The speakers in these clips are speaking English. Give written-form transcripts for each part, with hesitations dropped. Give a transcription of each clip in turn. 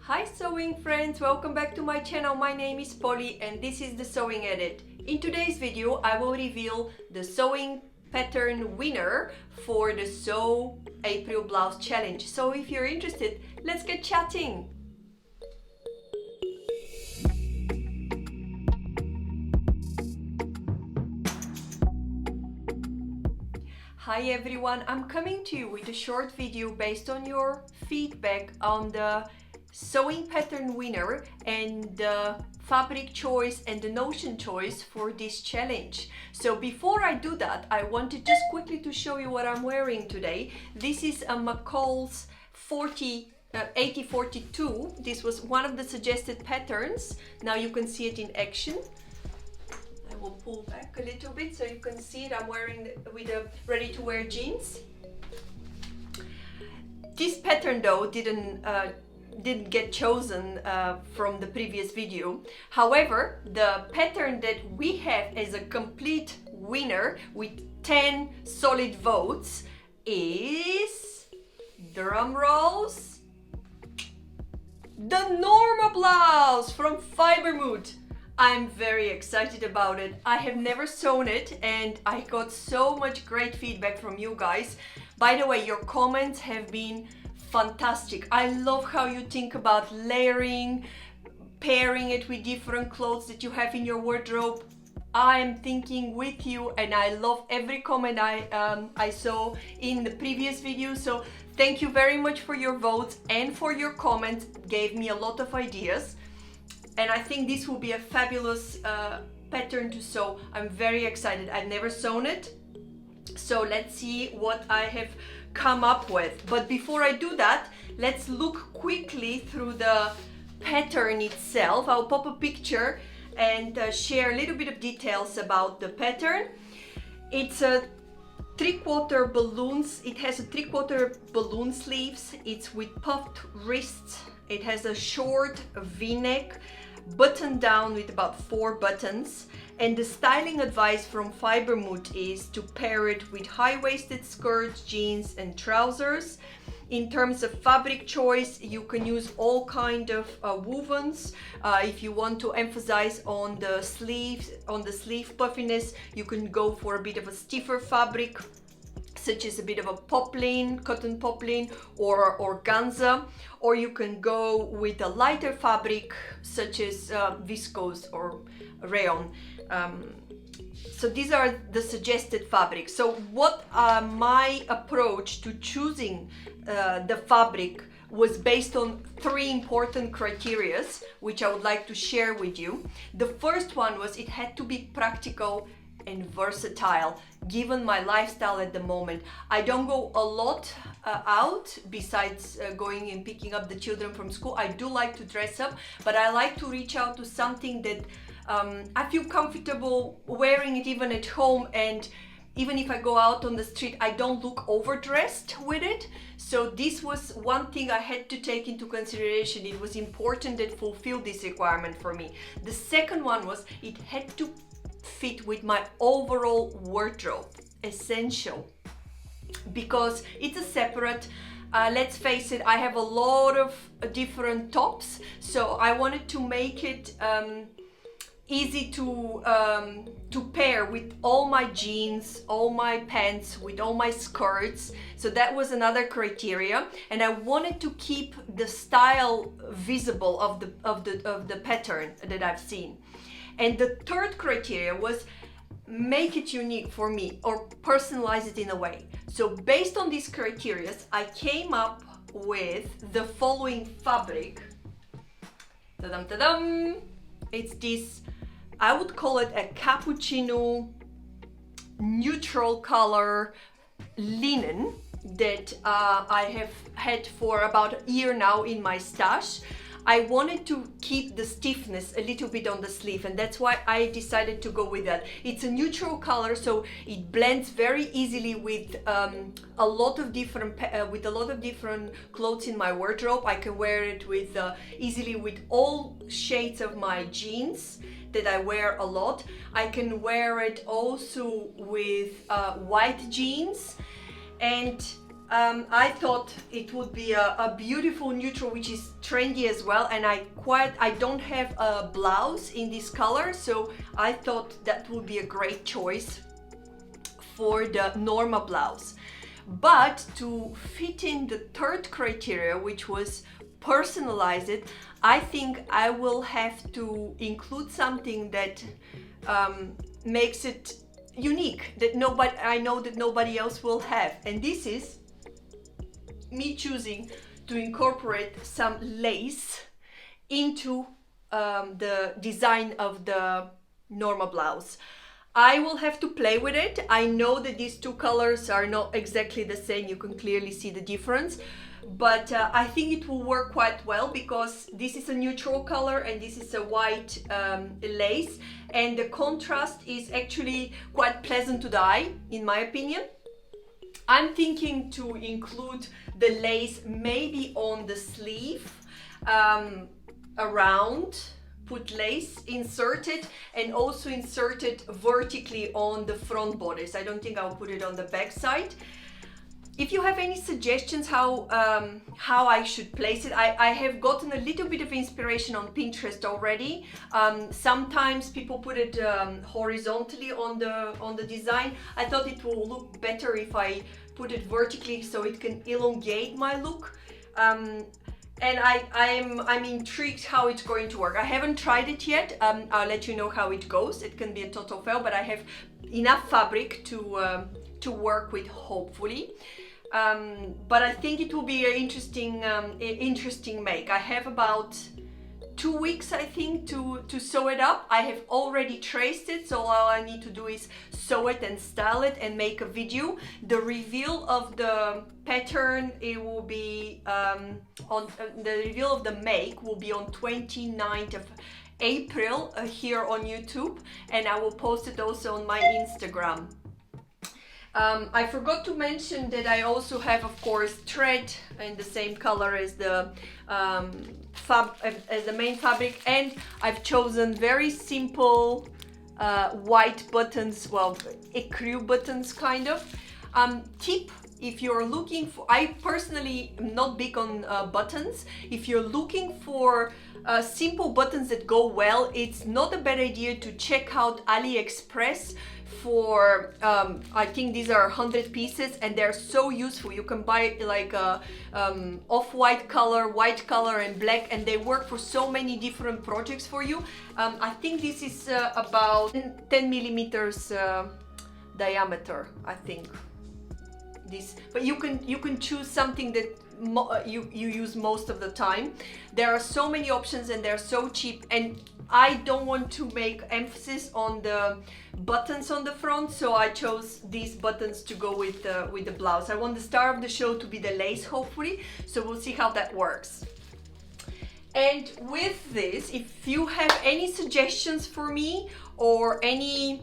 Hi sewing friends, welcome back to my channel. My name is Polly and this is the sewing edit. In today's video I will reveal the sewing pattern winner for the Sew April Blouse challenge. So if you're interested, let's get chatting. Hi everyone, I'm coming to you with a short video based on your feedback on the sewing pattern winner and the fabric choice and the notion choice for this challenge. So before I do that, I wanted just quickly to show you what I'm wearing today. This is a McCall's 8042. This was one of the suggested patterns. Now you can see it in action. I will pull back a little bit so you can see it. I'm wearing with a ready-to-wear jeans. This pattern though didn't get chosen from the previous video. However, the pattern that we have as a complete winner with 10 solid votes is, drum rolls, the Norma blouse from Fibermood. I'm very excited about it. I have never sewn it and I got so much great feedback from you guys. By the way, your comments have been fantastic. I love how you think about layering, pairing it with different clothes that you have in your wardrobe. I'm thinking with you and I love every comment I saw in the previous video. So thank you very much for your votes and for your comments. It gave me a lot of ideas. And I think this will be a fabulous pattern to sew. I'm very excited. I've never sewn it. So let's see what I have come up with. But before I do that, let's look quickly through the pattern itself. I'll pop a picture and share a little bit of details about the pattern. It's a three-quarter balloons. It has a three-quarter balloon sleeves. It's with puffed wrists. It has a short V-neck, button down with about 4 buttons. And the styling advice from Fibermood is to pair it with high-waisted skirts, jeans and trousers. In terms of fabric choice, you can use all kind of wovens. If you want to emphasize on the sleeves, on the sleeve puffiness, you can go for a bit of a stiffer fabric, such as a bit of a poplin, cotton poplin or organza, or you can go with a lighter fabric such as viscose or rayon. So these are the suggested fabrics. So what my approach to choosing the fabric was based on 3 important criteria, which I would like to share with you. The first one was it had to be practical and versatile given my lifestyle at the moment. I don't go a lot out besides going and picking up the children from school. I do like to dress up, but I like to reach out to something that I feel comfortable wearing it even at home, and even if I go out on the street, I don't look overdressed with it. So this was one thing I had to take into consideration. It was important that fulfill this requirement for me. The second one was it had to fit with my overall wardrobe, essential, because it's a separate, let's face it, I have a lot of different tops, so I wanted to make it easy to pair with all my jeans, all my pants, with all my skirts. So that was another criteria, and I wanted to keep the style visible of the pattern that I've seen. And the third criteria was make it unique for me or personalize it in a way. So based on these criteria, I came up with the following fabric. Ta-dam, ta-dam. It's this, I would call it a cappuccino neutral color linen that I have had for about a year now in my stash. I wanted to keep the stiffness a little bit on the sleeve, and that's why I decided to go with that. It's a neutral color, so it blends very easily with a lot of different clothes in my wardrobe. I can wear it with easily with all shades of my jeans that I wear a lot. I can wear it also with white jeans, and I thought it would be a beautiful neutral, which is trendy as well, and I don't have a blouse in this color, so I thought that would be a great choice for the Norma blouse. But to fit in the third criteria, which was personalize it, I think I will have to include something that makes it unique, that I know that nobody else will have, and this is me choosing to incorporate some lace into the design of the Norma blouse. I will have to play with it. I know that these two colors are not exactly the same. You can clearly see the difference, but I think it will work quite well because this is a neutral color and this is a white lace, and the contrast is actually quite pleasant to the eye, in my opinion. I'm thinking to include the lace maybe on the sleeve, around, put lace, insert it, and also insert it vertically on the front bodice. I don't think I'll put it on the back side. If you have any suggestions how I should place it, I have gotten a little bit of inspiration on Pinterest already. Sometimes people put it horizontally on the design. I thought it will look better if I put it vertically so it can elongate my look. And I'm intrigued how it's going to work. I haven't tried it yet. I'll let you know how it goes. It can be a total fail, but I have enough fabric to work with, hopefully. But I think it will be an interesting make. I have about 2 weeks, I think, to sew it up. I have already traced it, so all I need to do is sew it and style it and make a video. The reveal of the pattern, it will be the reveal of the make will be on 29th of April here on YouTube, and I will post it also on my Instagram. I forgot to mention that I also have, of course, thread in the same color as the main fabric, and I've chosen very simple white buttons, well, ecru buttons kind of. Tip: if you're looking for, I personally am not big on buttons. If you're looking for simple buttons that go well, it's not a bad idea to check out AliExpress for I think these are 100 pieces, and they're so useful. You can buy like a off-white color, white color, and black, and they work for so many different projects for you. I think this is about 10 millimeters diameter, I think. This, but you can choose something that you use most of the time. There are so many options and they're so cheap, and I don't want to make emphasis on the buttons on the front, so I chose these buttons to go with the blouse. I want the star of the show to be the lace, hopefully, so we'll see how that works. And with this, if you have any suggestions for me or any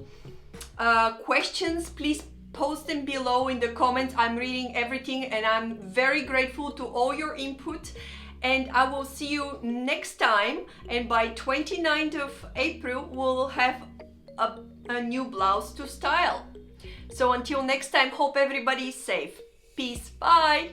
questions, please post them below in the comments. I'm reading everything and I'm very grateful to all your input, and I will see you next time, and by 29th of April we'll have a new blouse to style. So until next time, hope everybody is safe. Peace, bye.